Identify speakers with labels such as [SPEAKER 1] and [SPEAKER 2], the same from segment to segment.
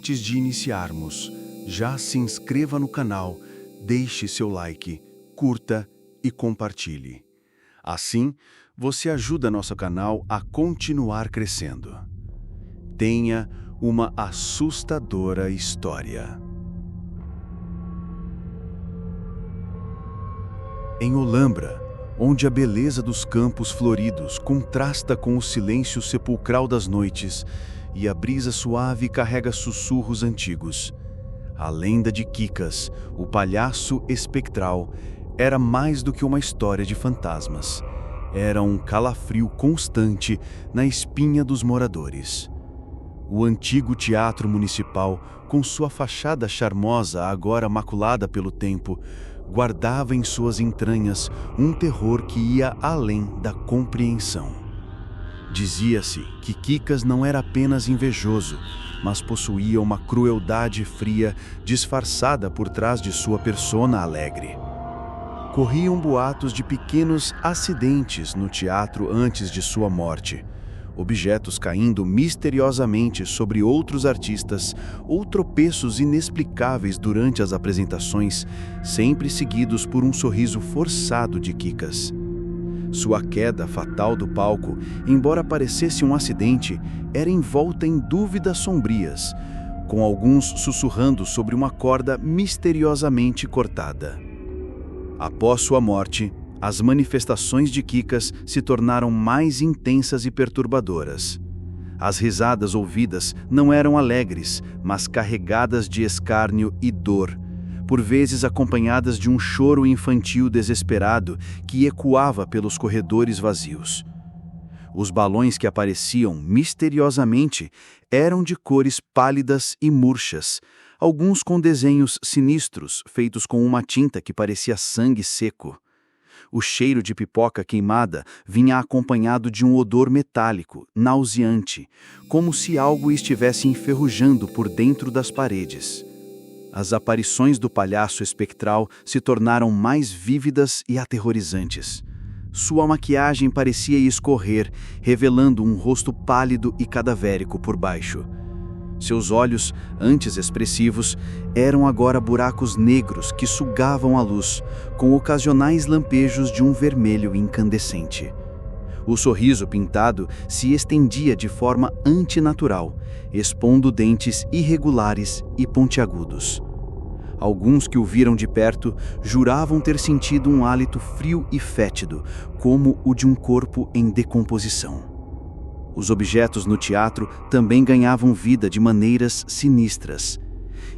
[SPEAKER 1] Antes de iniciarmos, já se inscreva no canal, deixe seu like, curta e compartilhe. Assim, você ajuda nosso canal a continuar crescendo. Tenha uma assustadora história. Em Olambra, onde a beleza dos campos floridos contrasta com o silêncio sepulcral das noites e a brisa suave carrega sussurros antigos, a lenda de Kikas, o palhaço espectral, era mais do que uma história de fantasmas. Era um calafrio constante na espinha dos moradores. O antigo teatro municipal, com sua fachada charmosa agora maculada pelo tempo, guardava em suas entranhas um terror que ia além da compreensão. Dizia-se que Kikas não era apenas invejoso, mas possuía uma crueldade fria disfarçada por trás de sua persona alegre. Corriam boatos de pequenos acidentes no teatro antes de sua morte, objetos caindo misteriosamente sobre outros artistas ou tropeços inexplicáveis durante as apresentações, sempre seguidos por um sorriso forçado de Kikas. Sua queda fatal do palco, embora parecesse um acidente, era envolta em dúvidas sombrias, com alguns sussurrando sobre uma corda misteriosamente cortada. Após sua morte, as manifestações de Kikas se tornaram mais intensas e perturbadoras. As risadas ouvidas não eram alegres, mas carregadas de escárnio e dor, por vezes acompanhadas de um choro infantil desesperado que ecoava pelos corredores vazios. Os balões que apareciam misteriosamente eram de cores pálidas e murchas, alguns com desenhos sinistros feitos com uma tinta que parecia sangue seco. O cheiro de pipoca queimada vinha acompanhado de um odor metálico, nauseante, como se algo estivesse enferrujando por dentro das paredes. As aparições do palhaço espectral se tornaram mais vívidas e aterrorizantes. Sua maquiagem parecia escorrer, revelando um rosto pálido e cadavérico por baixo. Seus olhos, antes expressivos, eram agora buracos negros que sugavam a luz, com ocasionais lampejos de um vermelho incandescente. O sorriso pintado se estendia de forma antinatural, expondo dentes irregulares e pontiagudos. Alguns que o viram de perto juravam ter sentido um hálito frio e fétido, como o de um corpo em decomposição. Os objetos no teatro também ganhavam vida de maneiras sinistras.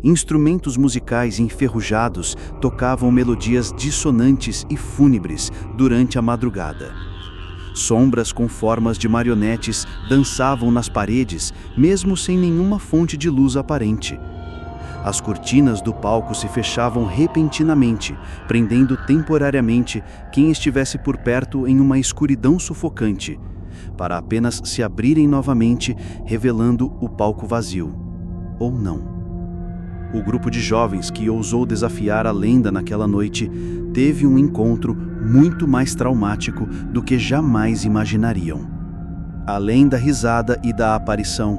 [SPEAKER 1] Instrumentos musicais enferrujados tocavam melodias dissonantes e fúnebres durante a madrugada. Sombras com formas de marionetes dançavam nas paredes, mesmo sem nenhuma fonte de luz aparente. As cortinas do palco se fechavam repentinamente, prendendo temporariamente quem estivesse por perto em uma escuridão sufocante, para apenas se abrirem novamente, revelando o palco vazio. Ou não. O grupo de jovens que ousou desafiar a lenda naquela noite teve um encontro muito mais traumático do que jamais imaginariam. Além da risada e da aparição,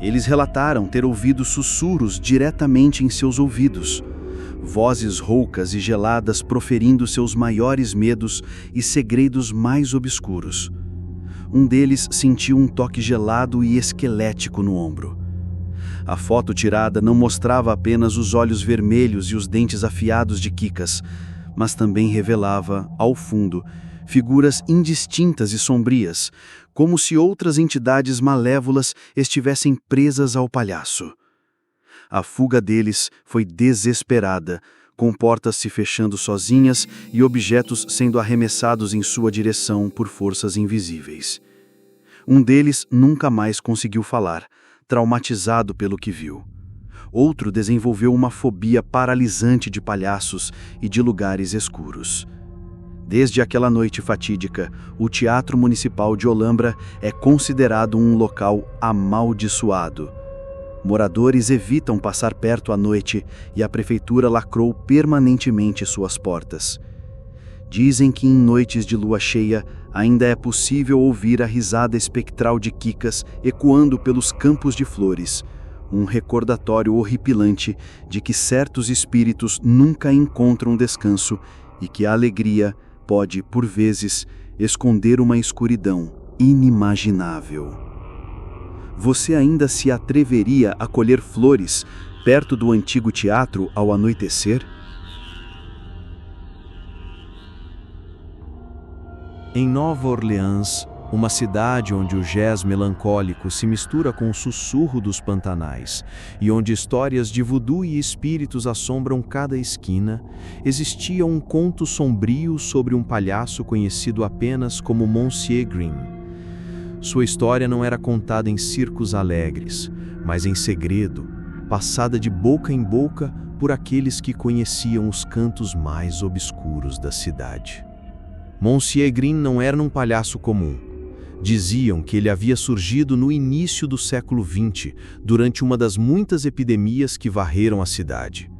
[SPEAKER 1] eles relataram ter ouvido sussurros diretamente em seus ouvidos, vozes roucas e geladas proferindo seus maiores medos e segredos mais obscuros. Um deles sentiu um toque gelado e esquelético no ombro. A foto tirada não mostrava apenas os olhos vermelhos e os dentes afiados de Kikas, mas também revelava, ao fundo, figuras indistintas e sombrias, como se outras entidades malévolas estivessem presas ao palhaço. A fuga deles foi desesperada, com portas se fechando sozinhas e objetos sendo arremessados em sua direção por forças invisíveis. Um deles nunca mais conseguiu falar, traumatizado pelo que viu. Outro desenvolveu uma fobia paralisante de palhaços e de lugares escuros. Desde aquela noite fatídica, o Teatro Municipal de Olambra é considerado um local amaldiçoado. Moradores evitam passar perto à noite e a prefeitura lacrou permanentemente suas portas. Dizem que em noites de lua cheia ainda é possível ouvir a risada espectral de Kikas ecoando pelos campos de flores, um recordatório horripilante de que certos espíritos nunca encontram descanso e que a alegria pode, por vezes, esconder uma escuridão inimaginável. Você ainda se atreveria a colher flores perto do antigo teatro ao anoitecer? Em Nova Orleans, uma cidade onde o jazz melancólico se mistura com o sussurro dos pantanais e onde histórias de voodoo e espíritos assombram cada esquina, existia um conto sombrio sobre um palhaço conhecido apenas como Monsieur Green. Sua história não era contada em circos alegres, mas em segredo, passada de boca em boca por aqueles que conheciam os cantos mais obscuros da cidade. Monsieur Green não era um palhaço comum. Diziam que ele havia surgido no início do século XX, durante uma das muitas epidemias que varreram a cidade.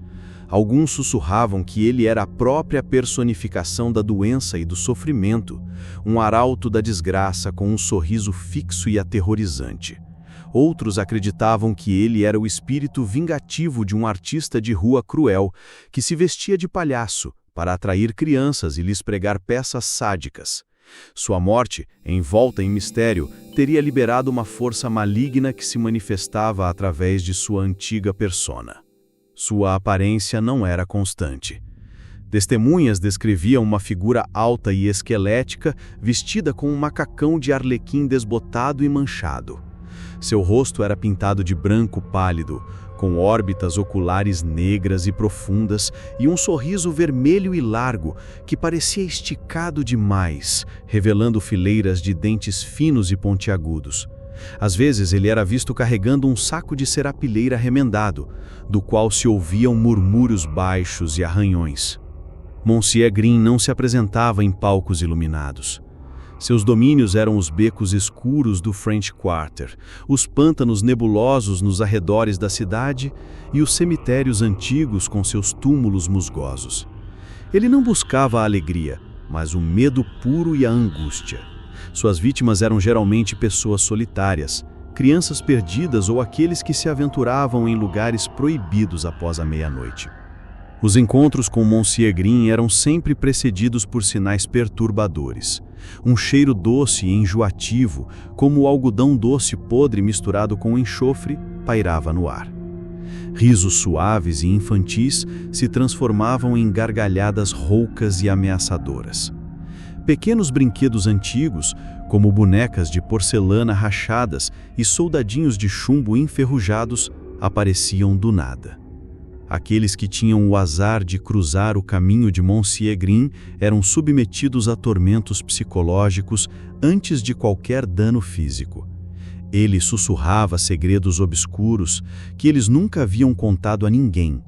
[SPEAKER 1] Alguns sussurravam que ele era a própria personificação da doença e do sofrimento, um arauto da desgraça com um sorriso fixo e aterrorizante. Outros acreditavam que ele era o espírito vingativo de um artista de rua cruel que se vestia de palhaço para atrair crianças e lhes pregar peças sádicas. Sua morte, envolta em mistério, teria liberado uma força maligna que se manifestava através de sua antiga persona. Sua aparência não era constante. Testemunhas descreviam uma figura alta e esquelética, vestida com um macacão de arlequim desbotado e manchado. Seu rosto era pintado de branco pálido, com órbitas oculares negras e profundas e um sorriso vermelho e largo que parecia esticado demais, revelando fileiras de dentes finos e pontiagudos. Às vezes ele era visto carregando um saco de serapilheira remendado, do qual se ouviam murmúrios baixos e arranhões. Monsieur Green não se apresentava em palcos iluminados. Seus domínios eram os becos escuros do French Quarter, os pântanos nebulosos nos arredores da cidade e os cemitérios antigos com seus túmulos musgosos. Ele não buscava a alegria, mas o medo puro e a angústia. Suas vítimas eram geralmente pessoas solitárias, crianças perdidas ou aqueles que se aventuravam em lugares proibidos após a meia-noite. Os encontros com Monsieur Green eram sempre precedidos por sinais perturbadores. Um cheiro doce e enjoativo, como o algodão doce podre misturado com enxofre, pairava no ar. Risos suaves e infantis se transformavam em gargalhadas roucas e ameaçadoras. Pequenos brinquedos antigos, como bonecas de porcelana rachadas e soldadinhos de chumbo enferrujados, apareciam do nada. Aqueles que tinham o azar de cruzar o caminho de Monsieur Green eram submetidos a tormentos psicológicos antes de qualquer dano físico. Ele sussurrava segredos obscuros que eles nunca haviam contado a ninguém,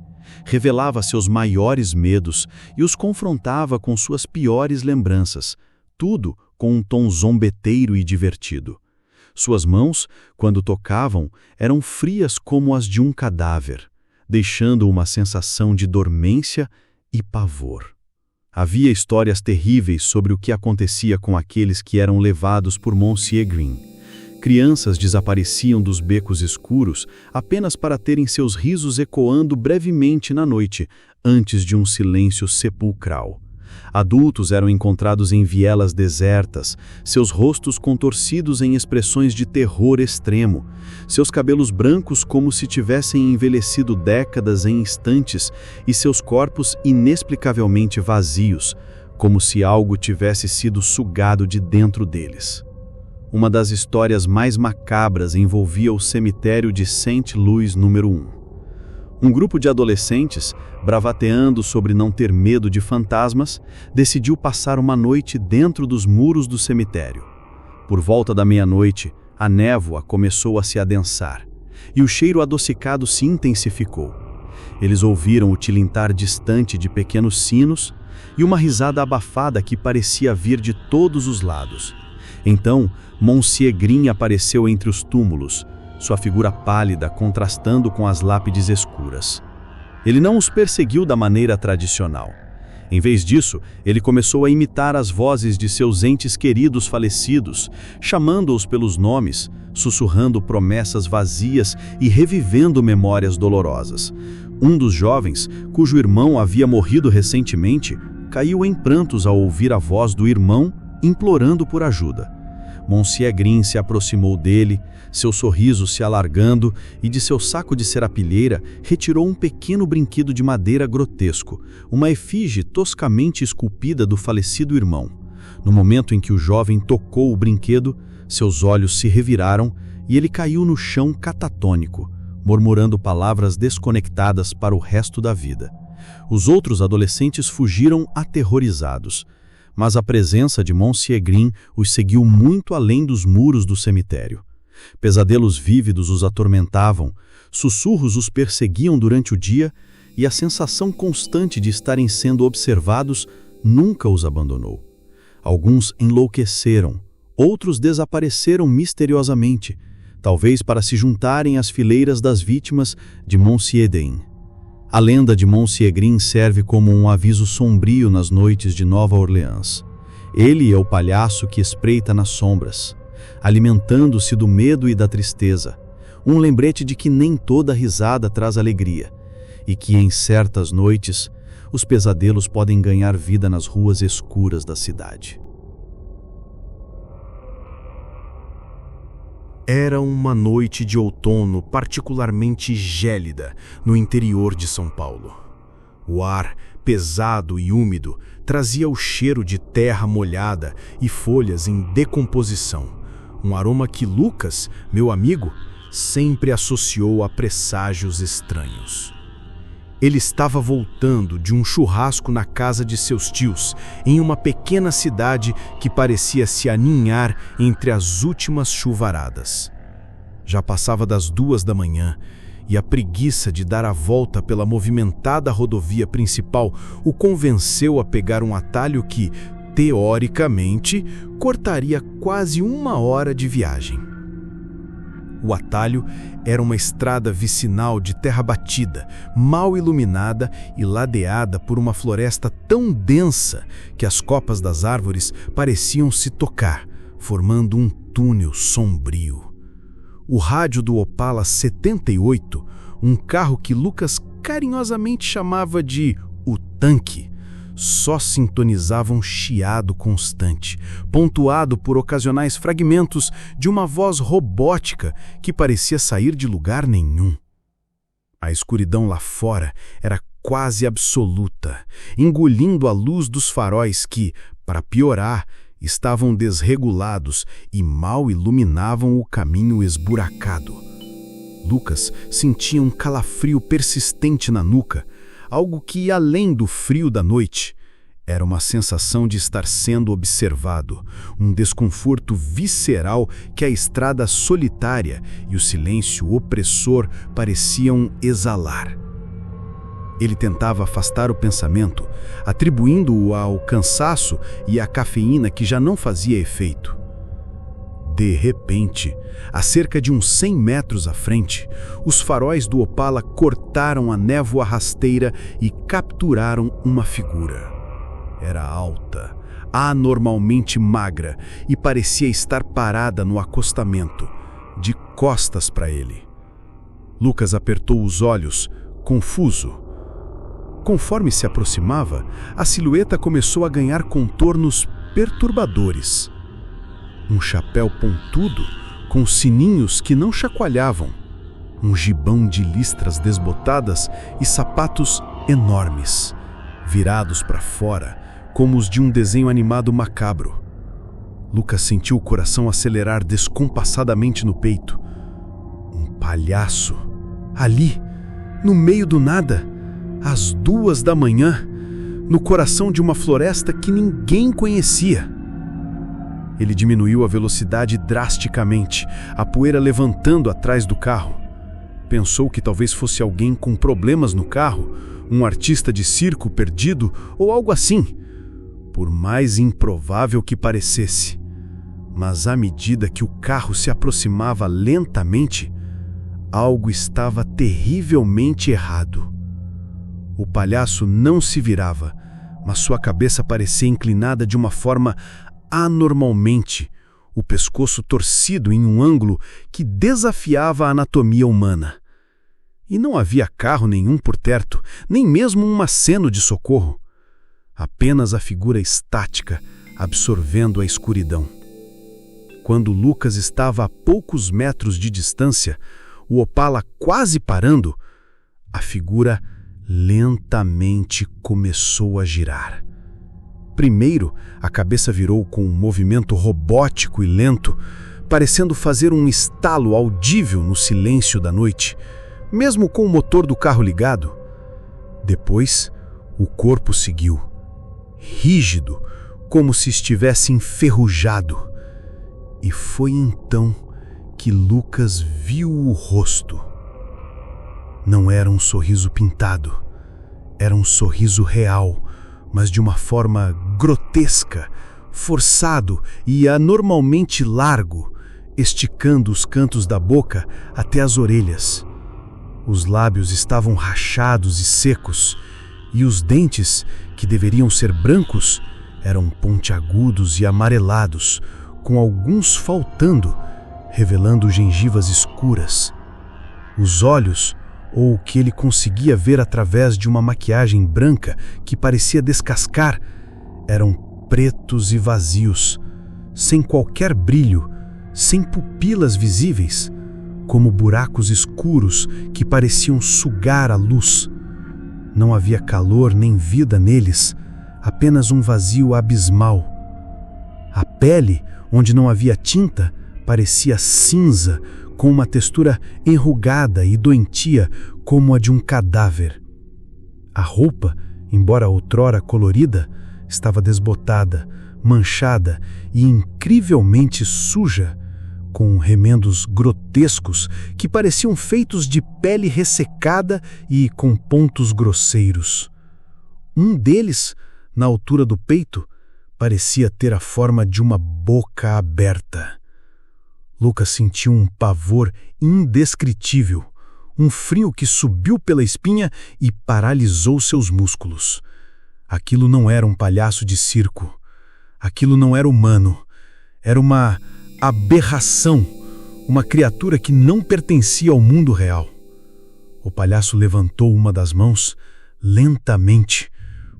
[SPEAKER 1] revelava seus maiores medos e os confrontava com suas piores lembranças, tudo com um tom zombeteiro e divertido. Suas mãos, quando tocavam, eram frias como as de um cadáver, deixando uma sensação de dormência e pavor. Havia histórias terríveis sobre o que acontecia com aqueles que eram levados por Monsieur Green. Crianças desapareciam dos becos escuros apenas para terem seus risos ecoando brevemente na noite, antes de um silêncio sepulcral. Adultos eram encontrados em vielas desertas, seus rostos contorcidos em expressões de terror extremo, seus cabelos brancos como se tivessem envelhecido décadas em instantes e seus corpos inexplicavelmente vazios, como se algo tivesse sido sugado de dentro deles. Uma das histórias mais macabras envolvia o cemitério de St. Louis número 1. Um grupo de adolescentes, bravateando sobre não ter medo de fantasmas, decidiu passar uma noite dentro dos muros do cemitério. Por volta da meia-noite, a névoa começou a se adensar, e o cheiro adocicado se intensificou. Eles ouviram o tilintar distante de pequenos sinos e uma risada abafada que parecia vir de todos os lados. Então, Monsieur Green apareceu entre os túmulos, sua figura pálida contrastando com as lápides escuras. Ele não os perseguiu da maneira tradicional. Em vez disso, ele começou a imitar as vozes de seus entes queridos falecidos, chamando-os pelos nomes, sussurrando promessas vazias e revivendo memórias dolorosas. Um dos jovens, cujo irmão havia morrido recentemente, caiu em prantos ao ouvir a voz do irmão implorando por ajuda. Monsieur Green se aproximou dele, seu sorriso se alargando, e de seu saco de serapilheira retirou um pequeno brinquedo de madeira grotesco, uma efígie toscamente esculpida do falecido irmão. No momento em que o jovem tocou o brinquedo, seus olhos se reviraram e ele caiu no chão catatônico, murmurando palavras desconectadas para o resto da vida. Os outros adolescentes fugiram aterrorizados, mas a presença de Monsieur Green os seguiu muito além dos muros do cemitério. Pesadelos vívidos os atormentavam, sussurros os perseguiam durante o dia e a sensação constante de estarem sendo observados nunca os abandonou. Alguns enlouqueceram, outros desapareceram misteriosamente, talvez para se juntarem às fileiras das vítimas de Monsieur Green. A lenda de Monsieur Green serve como um aviso sombrio nas noites de Nova Orleans. Ele é o palhaço que espreita nas sombras, alimentando-se do medo e da tristeza, um lembrete de que nem toda risada traz alegria, e que em certas noites os pesadelos podem ganhar vida nas ruas escuras da cidade.
[SPEAKER 2] Era uma noite de outono particularmente gélida no interior de São Paulo. O ar, pesado e úmido, trazia o cheiro de terra molhada e folhas em decomposição, um aroma que Lucas, meu amigo, sempre associou a presságios estranhos. Ele estava voltando de um churrasco na casa de seus tios, em uma pequena cidade que parecia se aninhar entre as últimas chuvaradas. Já passava das 2 da manhã e a preguiça de dar a volta pela movimentada rodovia principal o convenceu a pegar um atalho que, teoricamente, cortaria quase 1 hora de viagem. O atalho era uma estrada vicinal de terra batida, mal iluminada e ladeada por uma floresta tão densa que as copas das árvores pareciam se tocar, formando um túnel sombrio. O rádio do Opala 78, um carro que Lucas carinhosamente chamava de o tanque, só sintonizava um chiado constante, pontuado por ocasionais fragmentos de uma voz robótica que parecia sair de lugar nenhum. A escuridão lá fora era quase absoluta, engolindo a luz dos faróis que, para piorar, estavam desregulados e mal iluminavam o caminho esburacado. Lucas sentia um calafrio persistente na nuca, algo que ia além do frio da noite. Era uma sensação de estar sendo observado, um desconforto visceral que a estrada solitária e o silêncio opressor pareciam exalar. Ele tentava afastar o pensamento, atribuindo-o ao cansaço e à cafeína que já não fazia efeito. De repente, a cerca de uns 100 metros à frente, os faróis do Opala cortaram a névoa rasteira e capturaram uma figura. Era alta, anormalmente magra e parecia estar parada no acostamento, de costas para ele. Lucas apertou os olhos, confuso. Conforme se aproximava, a silhueta começou a ganhar contornos perturbadores. Um chapéu pontudo, com sininhos que não chacoalhavam, um gibão de listras desbotadas e sapatos enormes, virados para fora, como os de um desenho animado macabro. Lucas sentiu o coração acelerar descompassadamente no peito. Um palhaço, ali, no meio do nada, às 2 da manhã, no coração de uma floresta que ninguém conhecia. Ele diminuiu a velocidade drasticamente, a poeira levantando atrás do carro. Pensou que talvez fosse alguém com problemas no carro, um artista de circo perdido ou algo assim, por mais improvável que parecesse. Mas à medida que o carro se aproximava lentamente, algo estava terrivelmente errado. O palhaço não se virava, mas sua cabeça parecia inclinada de uma forma anormalmente, o pescoço torcido em um ângulo que desafiava a anatomia humana. E não havia carro nenhum por perto, nem mesmo um aceno de socorro. Apenas a figura estática, absorvendo a escuridão. Quando Lucas estava a poucos metros de distância, o Opala quase parando, a figura lentamente começou a girar. Primeiro, a cabeça virou com um movimento robótico e lento, parecendo fazer um estalo audível no silêncio da noite, mesmo com o motor do carro ligado. Depois, o corpo seguiu, rígido, como se estivesse enferrujado. E foi então que Lucas viu o rosto. Não era um sorriso pintado, era um sorriso real, mas de uma forma grotesca, forçado e anormalmente largo, esticando os cantos da boca até as orelhas. Os lábios estavam rachados e secos, e os dentes, que deveriam ser brancos, eram pontiagudos e amarelados, com alguns faltando, revelando gengivas escuras. Os olhos, ou o que ele conseguia ver através de uma maquiagem branca que parecia descascar, eram pretos e vazios, sem qualquer brilho, sem pupilas visíveis, como buracos escuros que pareciam sugar a luz. Não havia calor nem vida neles, apenas um vazio abismal. A pele, onde não havia tinta, parecia cinza, com uma textura enrugada e doentia como a de um cadáver. A roupa, embora outrora colorida, estava desbotada, manchada e incrivelmente suja, com remendos grotescos que pareciam feitos de pele ressecada e com pontos grosseiros. Um deles, na altura do peito, parecia ter a forma de uma boca aberta. Lucas sentiu um pavor indescritível, um frio que subiu pela espinha e paralisou seus músculos. Aquilo não era um palhaço de circo. Aquilo não era humano. Era uma aberração, uma criatura que não pertencia ao mundo real. O palhaço levantou uma das mãos lentamente.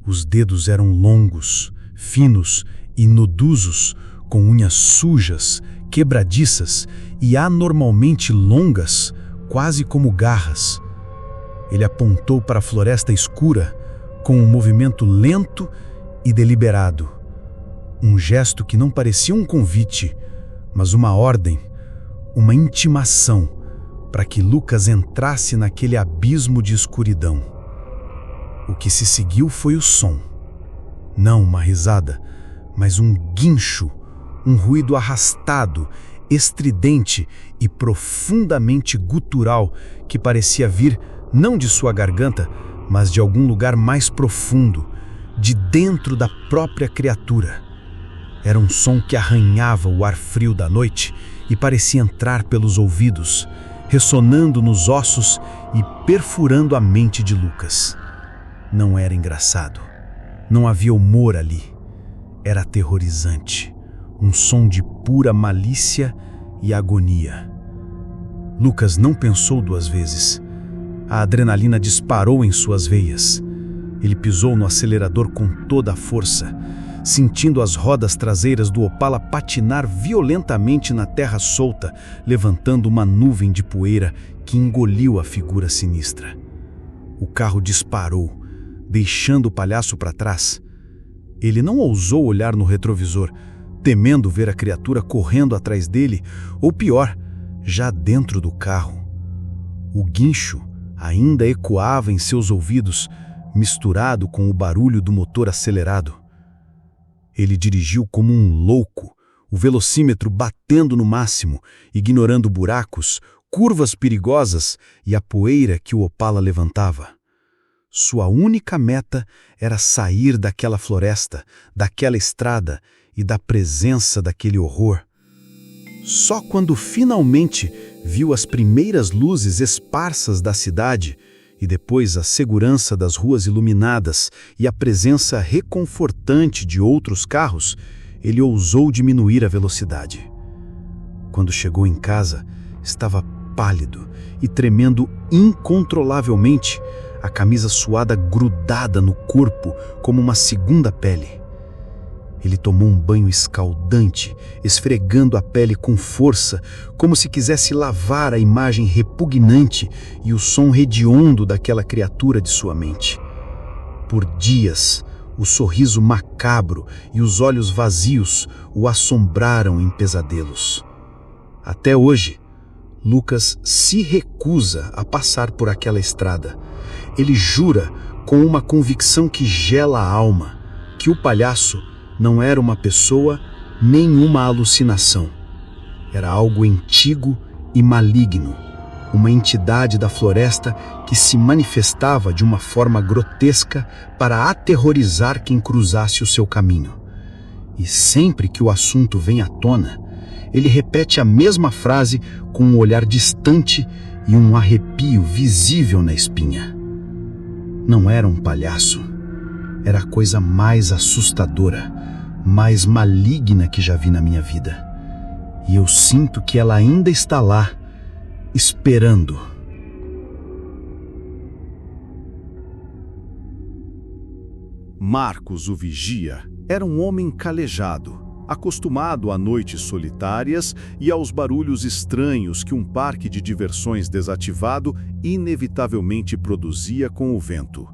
[SPEAKER 2] Os dedos eram longos, finos e nodosos, com unhas sujas, quebradiças e anormalmente longas, quase como garras. Ele apontou para a floresta escura com um movimento lento e deliberado. Um gesto que não parecia um convite, mas uma ordem, uma intimação para que Lucas entrasse naquele abismo de escuridão. O que se seguiu foi o som. Não uma risada, mas um guincho, um ruído arrastado, estridente e profundamente gutural que parecia vir não de sua garganta, mas de algum lugar mais profundo, de dentro da própria criatura. Era um som que arranhava o ar frio da noite e parecia entrar pelos ouvidos, ressonando nos ossos e perfurando a mente de Lucas. Não era engraçado. Não havia humor ali. Era aterrorizante. Um som de pura malícia e agonia. Lucas não pensou duas vezes. A adrenalina disparou em suas veias. Ele pisou no acelerador com toda a força, sentindo as rodas traseiras do Opala patinar violentamente na terra solta, levantando uma nuvem de poeira que engoliu a figura sinistra. O carro disparou, deixando o palhaço para trás. Ele não ousou olhar no retrovisor, temendo ver a criatura correndo atrás dele, ou pior, já dentro do carro. O guincho ainda ecoava em seus ouvidos, misturado com o barulho do motor acelerado. Ele dirigiu como um louco, o velocímetro batendo no máximo, ignorando buracos, curvas perigosas e a poeira que o Opala levantava. Sua única meta era sair daquela floresta, daquela estrada e da presença daquele horror. Só quando finalmente viu as primeiras luzes esparsas da cidade
[SPEAKER 1] E depois a segurança das ruas iluminadas e a presença reconfortante de outros carros, ele ousou diminuir a velocidade. Quando chegou em casa, estava pálido e tremendo incontrolavelmente, a camisa suada grudada no corpo como uma segunda pele. Ele tomou um banho escaldante, esfregando a pele com força, como se quisesse lavar a imagem repugnante e o som hediondo daquela criatura de sua mente. Por dias, o sorriso macabro e os olhos vazios o assombraram em pesadelos. Até hoje, Lucas se recusa a passar por aquela estrada. Ele jura, com uma convicção que gela a alma, que o palhaço não era uma pessoa nem uma alucinação. Era algo antigo e maligno, uma entidade da floresta que se manifestava de uma forma grotesca para aterrorizar quem cruzasse o seu caminho. E sempre que o assunto vem à tona, ele repete a mesma frase com um olhar distante e um arrepio visível na espinha. Não era um palhaço. Era a coisa mais assustadora, mais maligna que já vi na minha vida. E eu sinto que ela ainda está lá, esperando. Marcos, o vigia, era um homem calejado, acostumado a noites solitárias e aos barulhos estranhos que um parque de diversões desativado inevitavelmente produzia com o vento.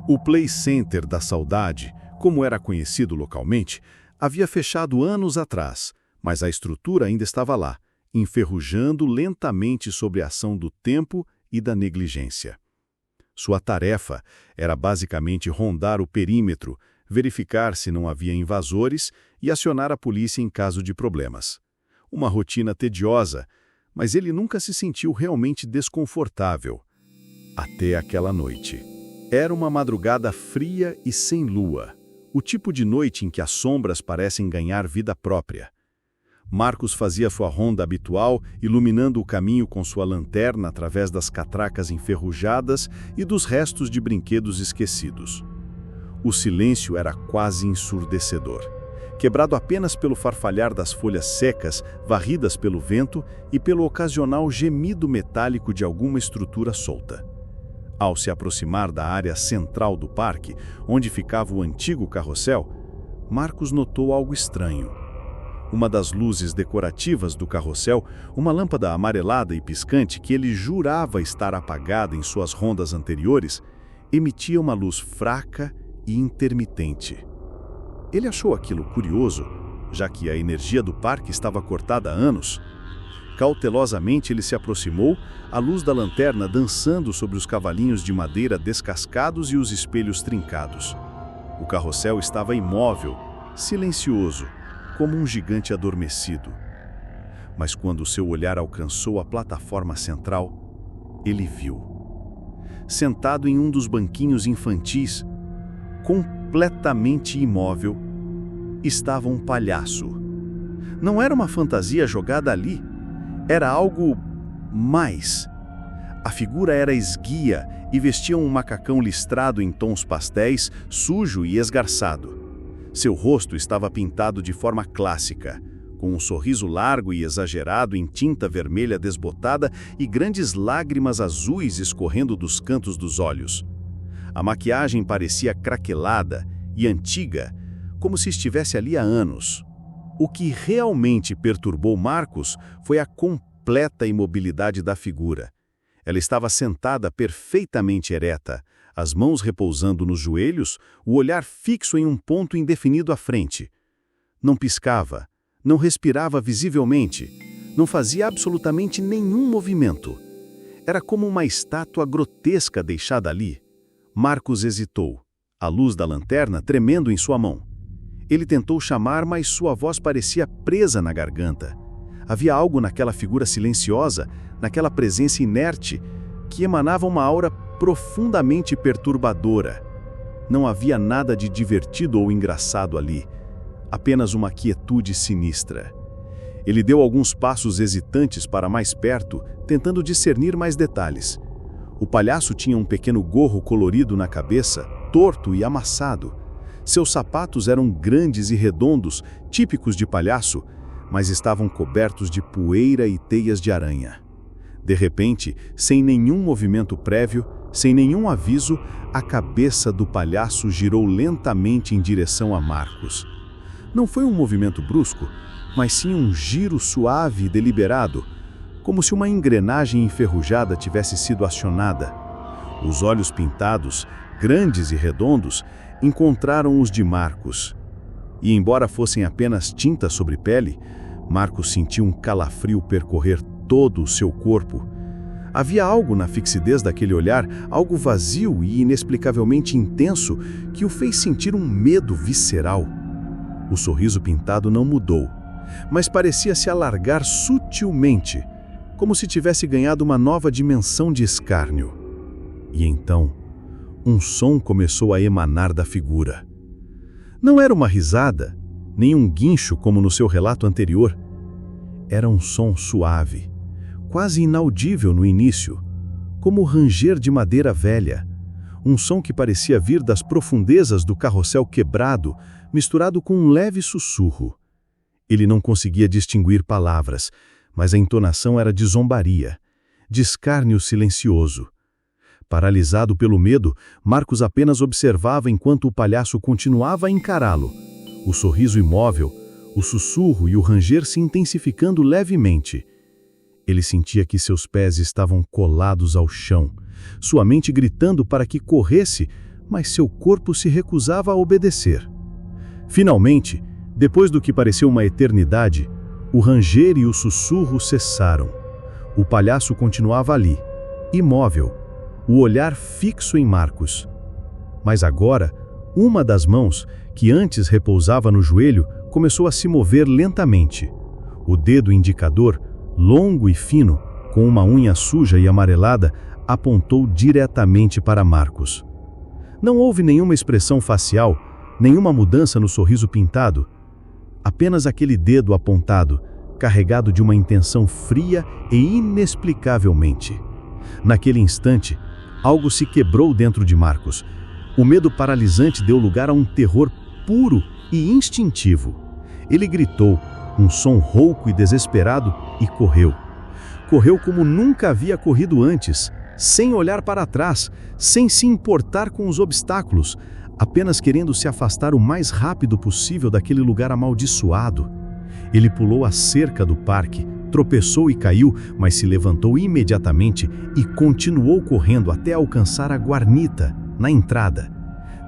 [SPEAKER 1] O Play Center da Saudade, como era conhecido localmente, havia fechado anos atrás, mas a estrutura ainda estava lá, enferrujando lentamente sob a ação do tempo e da negligência. Sua tarefa era basicamente rondar o perímetro, verificar se não havia invasores e acionar a polícia em caso de problemas. Uma rotina tediosa, mas ele nunca se sentiu realmente desconfortável. Até aquela noite. Era uma madrugada fria e sem lua, o tipo de noite em que as sombras parecem ganhar vida própria. Marcos fazia sua ronda habitual, iluminando o caminho com sua lanterna através das catracas enferrujadas e dos restos de brinquedos esquecidos. O silêncio era quase ensurdecedor, quebrado apenas pelo farfalhar das folhas secas, varridas pelo vento e pelo ocasional gemido metálico de alguma estrutura solta. Ao se aproximar da área central do parque, onde ficava o antigo carrossel, Marcos notou algo estranho. Uma das luzes decorativas do carrossel, uma lâmpada amarelada e piscante que ele jurava estar apagada em suas rondas anteriores, emitia uma luz fraca e intermitente. Ele achou aquilo curioso, já que a energia do parque estava cortada há anos. Cautelosamente ele se aproximou, a luz da lanterna dançando sobre os cavalinhos de madeira descascados e os espelhos trincados. O carrossel estava imóvel, silencioso, como um gigante adormecido. Mas quando seu olhar alcançou a plataforma central, ele viu. Sentado em um dos banquinhos infantis, completamente imóvel, estava um palhaço. Não era uma fantasia jogada ali, era algo mais. A figura era esguia e vestia um macacão listrado em tons pastéis, sujo e esgarçado. Seu rosto estava pintado de forma clássica, com um sorriso largo e exagerado em tinta vermelha desbotada e grandes lágrimas azuis escorrendo dos cantos dos olhos. A maquiagem parecia craquelada e antiga, como se estivesse ali há anos. O que realmente perturbou Marcos foi a completa imobilidade da figura. Ela estava sentada perfeitamente ereta, as mãos repousando nos joelhos, o olhar fixo em um ponto indefinido à frente. Não piscava, não respirava visivelmente, não fazia absolutamente nenhum movimento. Era como uma estátua grotesca deixada ali. Marcos hesitou, a luz da lanterna tremendo em sua mão. Ele tentou chamar, mas sua voz parecia presa na garganta. Havia algo naquela figura silenciosa, naquela presença inerte, que emanava uma aura profundamente perturbadora. Não havia nada de divertido ou engraçado ali, apenas uma quietude sinistra. Ele deu alguns passos hesitantes para mais perto, tentando discernir mais detalhes. O palhaço tinha um pequeno gorro colorido na cabeça, torto e amassado. Seus sapatos eram grandes e redondos, típicos de palhaço, mas estavam cobertos de poeira e teias de aranha. De repente, sem nenhum movimento prévio, sem nenhum aviso, a cabeça do palhaço girou lentamente em direção a Marcos. Não foi um movimento brusco, mas sim um giro suave e deliberado, como se uma engrenagem enferrujada tivesse sido acionada. Os olhos pintados, grandes e redondos, encontraram os de Marcos. E embora fossem apenas tinta sobre pele, Marcos sentiu um calafrio percorrer todo o seu corpo. Havia algo na fixidez daquele olhar, algo vazio e inexplicavelmente intenso, que o fez sentir um medo visceral. O sorriso pintado não mudou, mas parecia se alargar sutilmente, como se tivesse ganhado uma nova dimensão de escárnio. E então, um som começou a emanar da figura. Não era uma risada, nem um guincho como no seu relato anterior. Era um som suave, quase inaudível no início, como o ranger de madeira velha. Um som que parecia vir das profundezas do carrossel quebrado, misturado com um leve sussurro. Ele não conseguia distinguir palavras, mas a entonação era de zombaria, de escárnio silencioso. Paralisado pelo medo, Marcos apenas observava enquanto o palhaço continuava a encará-lo. O sorriso imóvel, o sussurro e o ranger se intensificando levemente. Ele sentia que seus pés estavam colados ao chão, sua mente gritando para que corresse, mas seu corpo se recusava a obedecer. Finalmente, depois do que pareceu uma eternidade, o ranger e o sussurro cessaram. O palhaço continuava ali, imóvel, o olhar fixo em Marcos. Mas agora, uma das mãos, que antes repousava no joelho, começou a se mover lentamente. O dedo indicador, longo e fino, com uma unha suja e amarelada, apontou diretamente para Marcos. Não houve nenhuma expressão facial, nenhuma mudança no sorriso pintado. Apenas aquele dedo apontado, carregado de uma intenção fria e inexplicavelmente. Naquele instante, algo se quebrou dentro de Marcos. O medo paralisante deu lugar a um terror puro e instintivo. Ele gritou, um som rouco e desesperado, e correu. Correu como nunca havia corrido antes, sem olhar para trás, sem se importar com os obstáculos, apenas querendo se afastar o mais rápido possível daquele lugar amaldiçoado. Ele pulou a cerca do parque, tropeçou e caiu, mas se levantou imediatamente e continuou correndo até alcançar a guarnita, na entrada.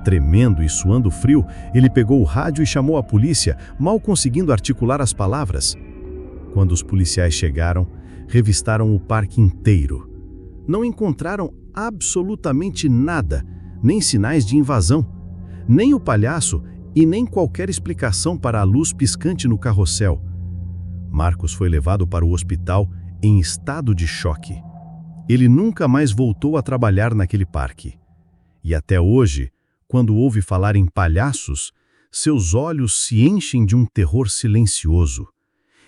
[SPEAKER 1] Tremendo e suando frio, ele pegou o rádio e chamou a polícia, mal conseguindo articular as palavras. Quando os policiais chegaram, revistaram o parque inteiro. Não encontraram absolutamente nada, nem sinais de invasão, nem o palhaço e nem qualquer explicação para a luz piscante no carrossel. Marcos foi levado para o hospital em estado de choque. Ele nunca mais voltou a trabalhar naquele parque. E até hoje, quando ouve falar em palhaços, seus olhos se enchem de um terror silencioso.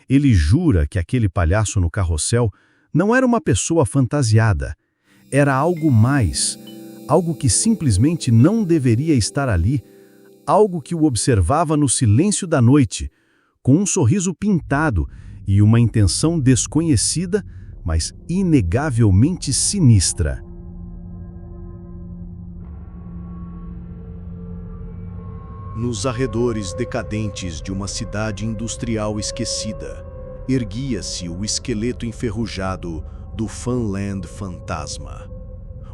[SPEAKER 1] Ele jura que aquele palhaço no carrossel não era uma pessoa fantasiada. Era algo mais, algo que simplesmente não deveria estar ali, algo que o observava no silêncio da noite, com um sorriso pintado e uma intenção desconhecida, mas inegavelmente sinistra.
[SPEAKER 3] Nos arredores decadentes de uma cidade industrial esquecida, erguia-se o esqueleto enferrujado do Funland Fantasma,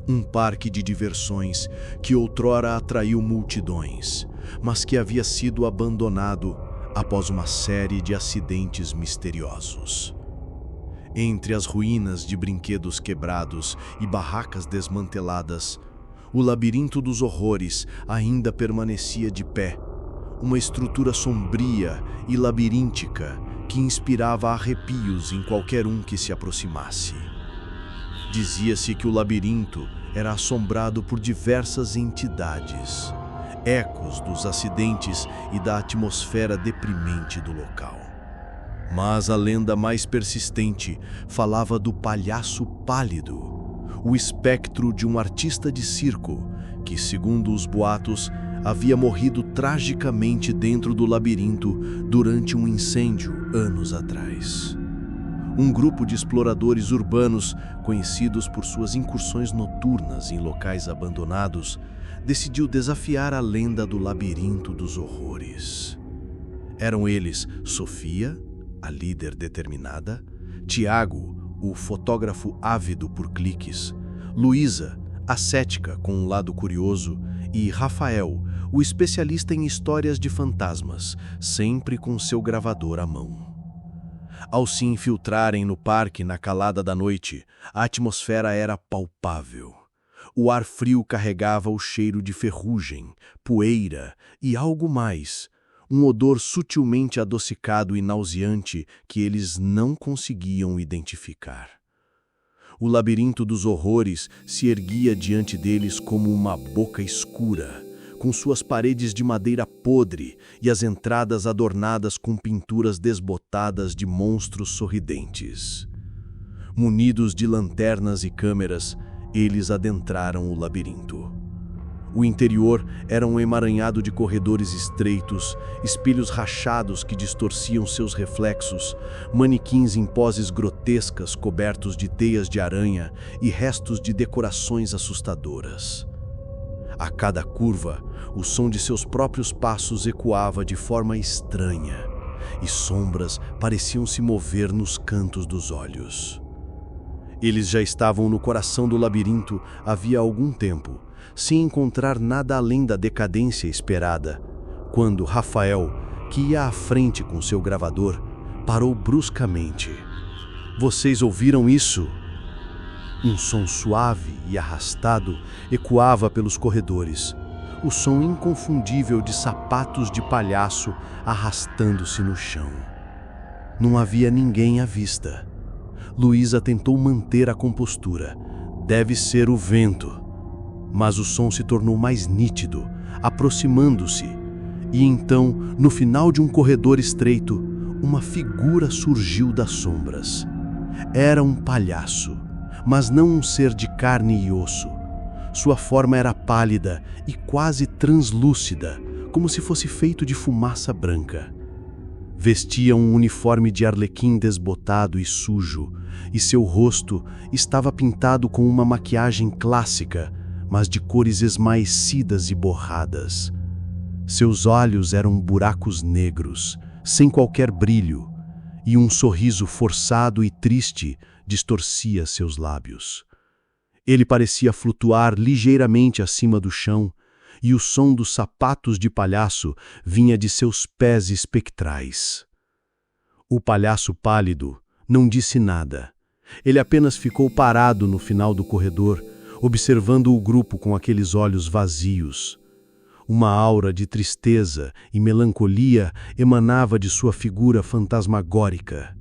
[SPEAKER 3] um parque de diversões que outrora atraiu multidões, mas que havia sido abandonado após uma série de acidentes misteriosos. Entre as ruínas de brinquedos quebrados e barracas desmanteladas, o labirinto dos horrores ainda permanecia de pé, uma estrutura sombria e labiríntica que inspirava arrepios em qualquer um que se aproximasse. Dizia-se que o labirinto era assombrado por diversas entidades, ecos dos acidentes e da atmosfera deprimente do local. Mas a lenda mais persistente falava do palhaço pálido, o espectro de um artista de circo que, segundo os boatos, havia morrido tragicamente dentro do labirinto durante um incêndio anos atrás. Um grupo de exploradores urbanos, conhecidos por suas incursões noturnas em locais abandonados, decidiu desafiar a lenda do Labirinto dos Horrores. Eram eles Sofia, a líder determinada, Tiago, o fotógrafo ávido por cliques, Luísa, a cética com um lado curioso, e Rafael, o especialista em histórias de fantasmas, sempre com seu gravador à mão. Ao se infiltrarem no parque na calada da noite, a atmosfera era palpável. O ar frio carregava o cheiro de ferrugem, poeira e algo mais, um odor sutilmente adocicado e nauseante que eles não conseguiam identificar. O labirinto dos horrores se erguia diante deles como uma boca escura, com suas paredes de madeira podre e as entradas adornadas com pinturas desbotadas de monstros sorridentes. Munidos de lanternas e câmeras, eles adentraram o labirinto. O interior era um emaranhado de corredores estreitos, espelhos rachados que distorciam seus reflexos, manequins em poses grotescas cobertos de teias de aranha e restos de decorações assustadoras. A cada curva, o som de seus próprios passos ecoava de forma estranha, e sombras pareciam se mover nos cantos dos olhos. Eles já estavam no coração do labirinto havia algum tempo, sem encontrar nada além da decadência esperada, quando Rafael, que ia à frente com seu gravador, parou bruscamente. "Vocês ouviram isso?" Um som suave e arrastado ecoava pelos corredores, o som inconfundível de sapatos de palhaço arrastando-se no chão. Não havia ninguém à vista. Luísa tentou manter a compostura. "Deve ser o vento." Mas o som se tornou mais nítido, aproximando-se, e então, no final de um corredor estreito, uma figura surgiu das sombras. Era um palhaço, mas não um ser de carne e osso. Sua forma era pálida e quase translúcida, como se fosse feito de fumaça branca. Vestia um uniforme de arlequim desbotado e sujo, e seu rosto estava pintado com uma maquiagem clássica, mas de cores esmaecidas e borradas. Seus olhos eram buracos negros, sem qualquer brilho, e um sorriso forçado e triste distorcia seus lábios. Ele parecia flutuar ligeiramente acima do chão, e o som dos sapatos de palhaço vinha de seus pés espectrais. O palhaço pálido não disse nada. Ele apenas ficou parado no final do corredor, observando o grupo com aqueles olhos vazios. Uma aura de tristeza e melancolia emanava de sua figura fantasmagórica,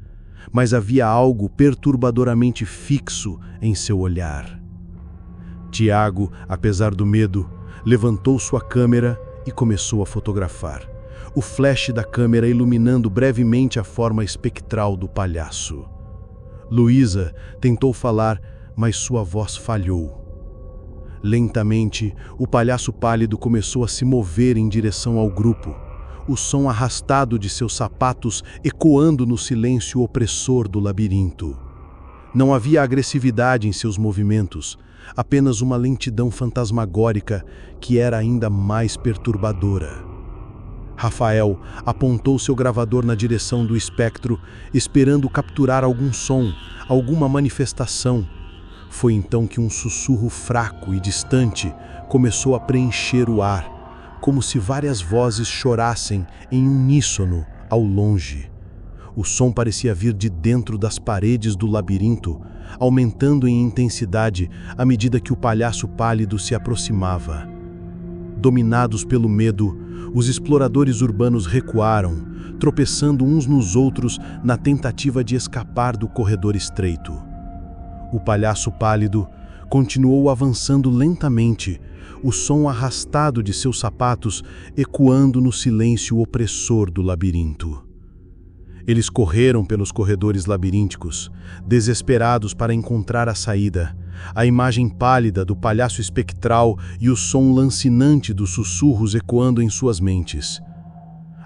[SPEAKER 3] mas havia algo perturbadoramente fixo em seu olhar. Tiago, apesar do medo, levantou sua câmera e começou a fotografar, o flash da câmera iluminando brevemente a forma espectral do palhaço. Luísa tentou falar, mas sua voz falhou. Lentamente, o palhaço pálido começou a se mover em direção ao grupo, o som arrastado de seus sapatos ecoando no silêncio opressor do labirinto. Não havia agressividade em seus movimentos, apenas uma lentidão fantasmagórica que era ainda mais perturbadora. Rafael apontou seu gravador na direção do espectro, esperando capturar algum som, alguma manifestação. Foi então que um sussurro fraco e distante começou a preencher o ar, como se várias vozes chorassem em uníssono ao longe. O som parecia vir de dentro das paredes do labirinto, aumentando em intensidade à medida que o palhaço pálido se aproximava. Dominados pelo medo, os exploradores urbanos recuaram, tropeçando uns nos outros na tentativa de escapar do corredor estreito. O palhaço pálido continuou avançando lentamente, o som arrastado de seus sapatos ecoando no silêncio opressor do labirinto. Eles correram pelos corredores labirínticos, desesperados para encontrar a saída, a imagem pálida do palhaço espectral e o som lancinante dos sussurros ecoando em suas mentes.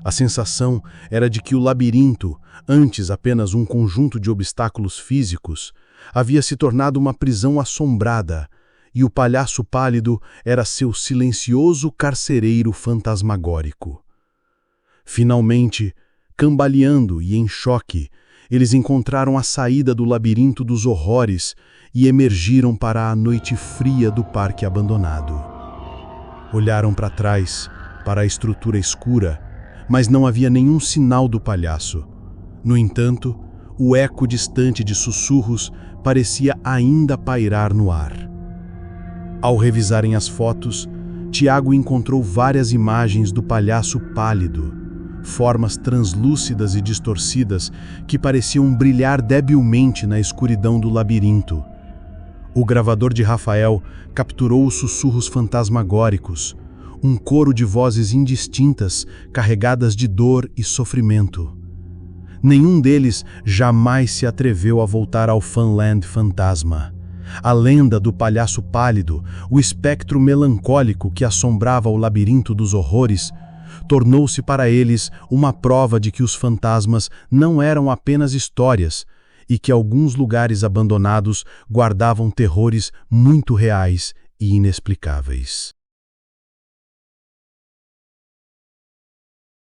[SPEAKER 3] A sensação era de que o labirinto, antes apenas um conjunto de obstáculos físicos, havia se tornado uma prisão assombrada, e o palhaço pálido era seu silencioso carcereiro fantasmagórico. Finalmente, cambaleando e em choque, eles encontraram a saída do labirinto dos horrores e emergiram para a noite fria do parque abandonado. Olharam para trás, para a estrutura escura, mas não havia nenhum sinal do palhaço. No entanto, o eco distante de sussurros parecia ainda pairar no ar. Ao revisarem as fotos, Tiago encontrou várias imagens do palhaço pálido, formas translúcidas e distorcidas que pareciam brilhar debilmente na escuridão do labirinto. O gravador de Rafael capturou os sussurros fantasmagóricos, um coro de vozes indistintas carregadas de dor e sofrimento. Nenhum deles jamais se atreveu a voltar ao Funland Fantasma. A lenda do palhaço pálido, o espectro melancólico que assombrava o labirinto dos horrores, tornou-se para eles uma prova de que os fantasmas não eram apenas histórias e que alguns lugares abandonados guardavam terrores muito reais e inexplicáveis.